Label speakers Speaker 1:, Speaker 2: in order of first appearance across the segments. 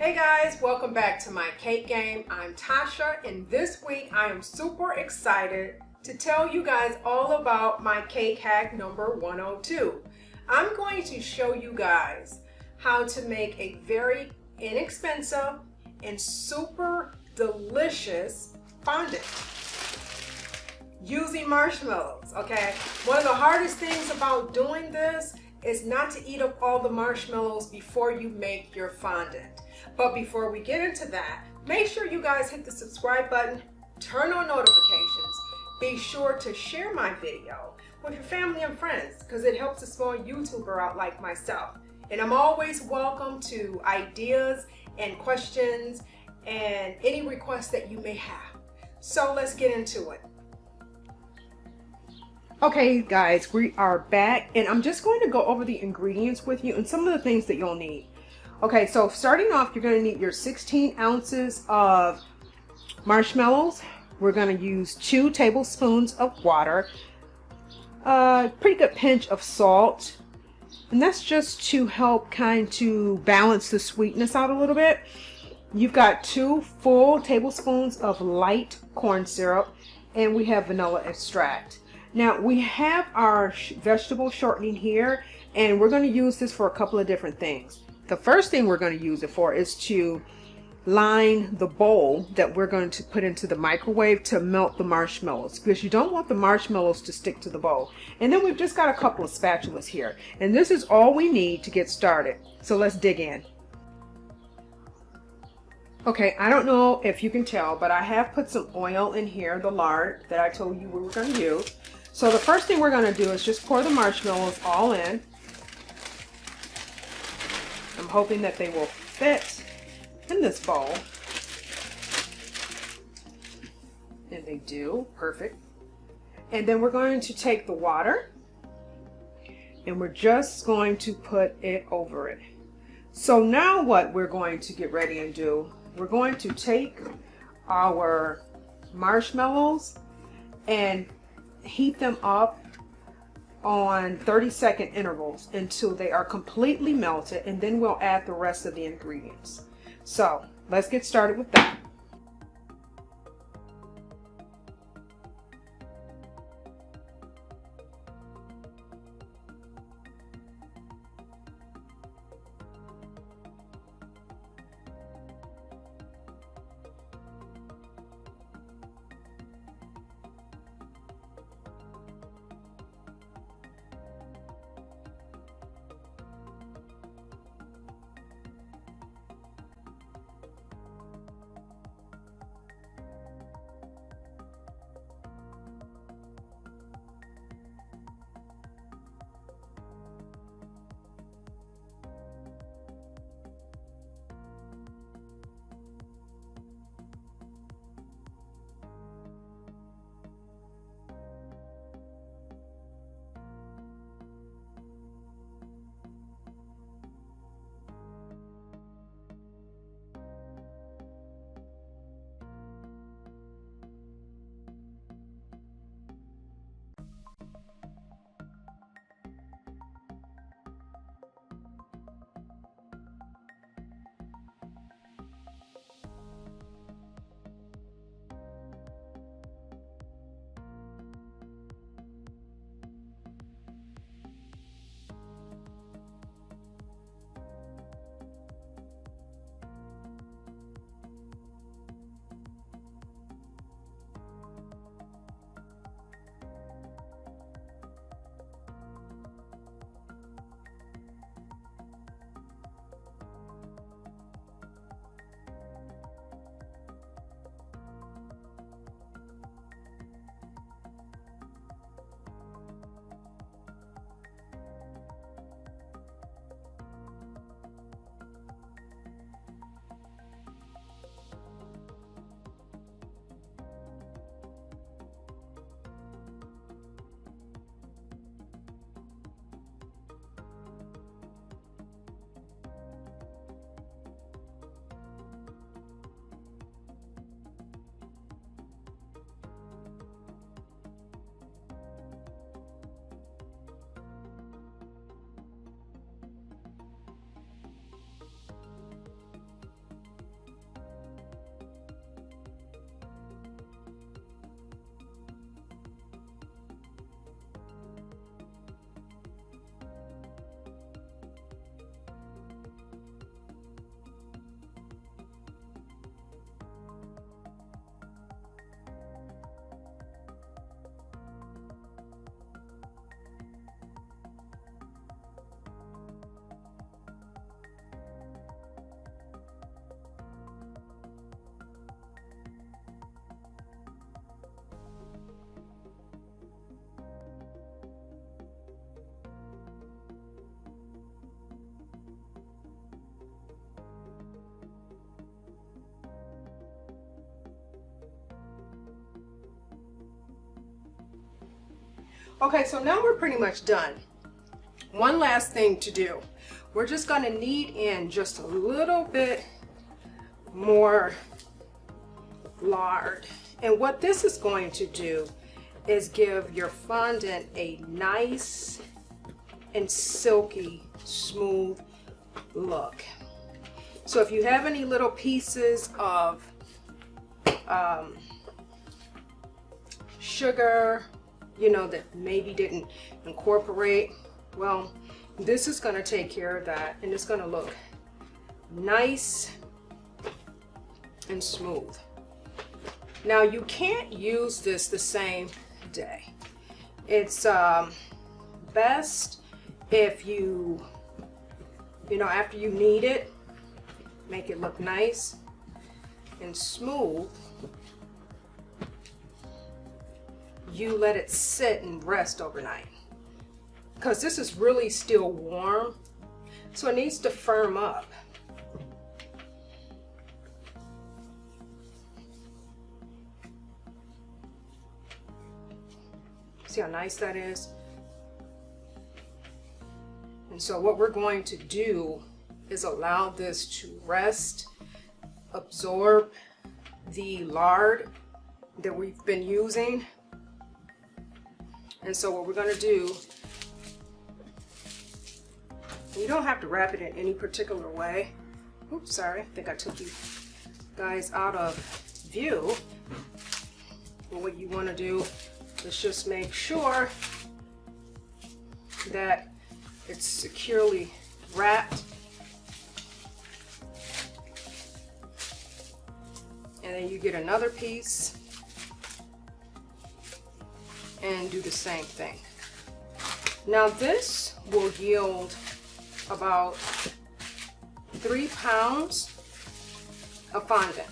Speaker 1: Hey guys, welcome back to my cake game. I'm Tasha, and this week I am super excited to tell you guys all about my cake hack number 102. I'm going to show you guys how to make a very inexpensive and super delicious fondant using marshmallows, okay? One of the hardest things about doing this is not to eat up all the marshmallows before you make your fondant. But before we get into that, make sure you guys hit the subscribe button, turn on notifications, be sure to share my video with your family and friends because it helps a small YouTuber out like myself. And I'm always welcome to ideas and questions and any requests that you may have. So let's get into it. Okay guys, we are back and I'm just going to go over the ingredients with you and some of the things that you'll need. Okay, so starting off, you're going to need your 16 ounces of marshmallows. We're going to use 2 tablespoons of water, a pretty good pinch of salt, and that's just to help to balance the sweetness out a little bit. You've got 2 full tablespoons of light corn syrup, and we have vanilla extract. Now we have our vegetable shortening here, and we're going to use this for a couple of different things. The first thing we're going to use it for is to line the bowl that we're going to put into the microwave to melt the marshmallows, because you don't want the marshmallows to stick to the bowl. And then we've just got a couple of spatulas here, and this is all we need to get started. So let's dig in. Okay, I don't know if you can tell, but I have put some oil in here, the lard that I told you we were going to use. So the first thing we're going to do is just pour the marshmallows all in. I'm hoping that they will fit in this bowl. And they do. Perfect. And then we're going to take the water and we're just going to put it over it. So now what we're going to get ready and do, we're going to take our marshmallows and heat them up on 30-second intervals until they are completely melted, and then we'll add the rest of the ingredients. So let's get started with that. Okay, so now we're pretty much done. One last thing to do. We're just gonna knead in just a little bit more lard. And what this is going to do is give your fondant a nice and silky, smooth look. So if you have any little pieces of sugar, you know, that maybe didn't incorporate, well, this is going to take care of that, and it's going to look nice and smooth. Now you can't use this the same day. It's best if you know, after you knead it, make it look nice and smooth, you let it sit and rest overnight, because this is really still warm, so it needs to firm up. See how nice that is? And so what we're going to do is allow this to rest, absorb the lard that we've been using. And so what we're going to do, you don't have to wrap it in any particular way. Oops, sorry, I think I took you guys out of view. But what you want to do is just make sure that it's securely wrapped. And then you get another piece and do the same thing. Now this will yield about 3 pounds of fondant.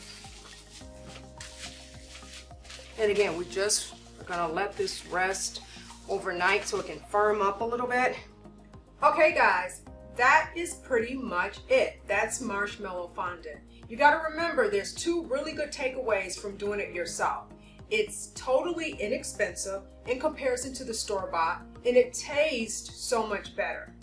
Speaker 1: And again, we just are gonna let this rest overnight so it can firm up a little bit. Okay guys, that is pretty much it. That's marshmallow fondant. You gotta remember, there's 2 really good takeaways from doing it yourself. It's totally inexpensive in comparison to the store-bought, and it tastes so much better.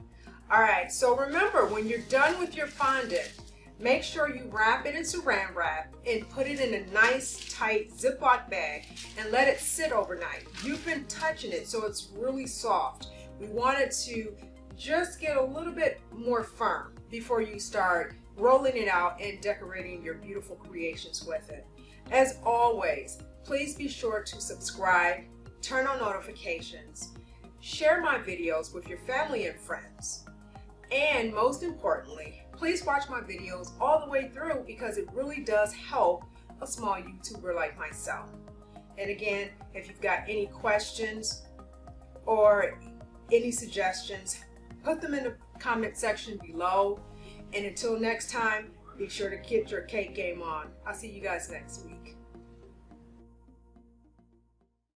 Speaker 1: All right, so remember, when you're done with your fondant, make sure you wrap it in saran wrap and put it in a nice tight Ziploc bag and let it sit overnight. You've been touching it, so it's really soft. We want it to just get a little bit more firm before you start rolling it out and decorating your beautiful creations with it. As always, please be sure to subscribe, turn on notifications, share my videos with your family and friends, and most importantly, please watch my videos all the way through, because it really does help a small YouTuber like myself. And again, if you've got any questions or any suggestions, put them in the comment section below. And until next time, be sure to get your cake game on. I'll see you guys next week.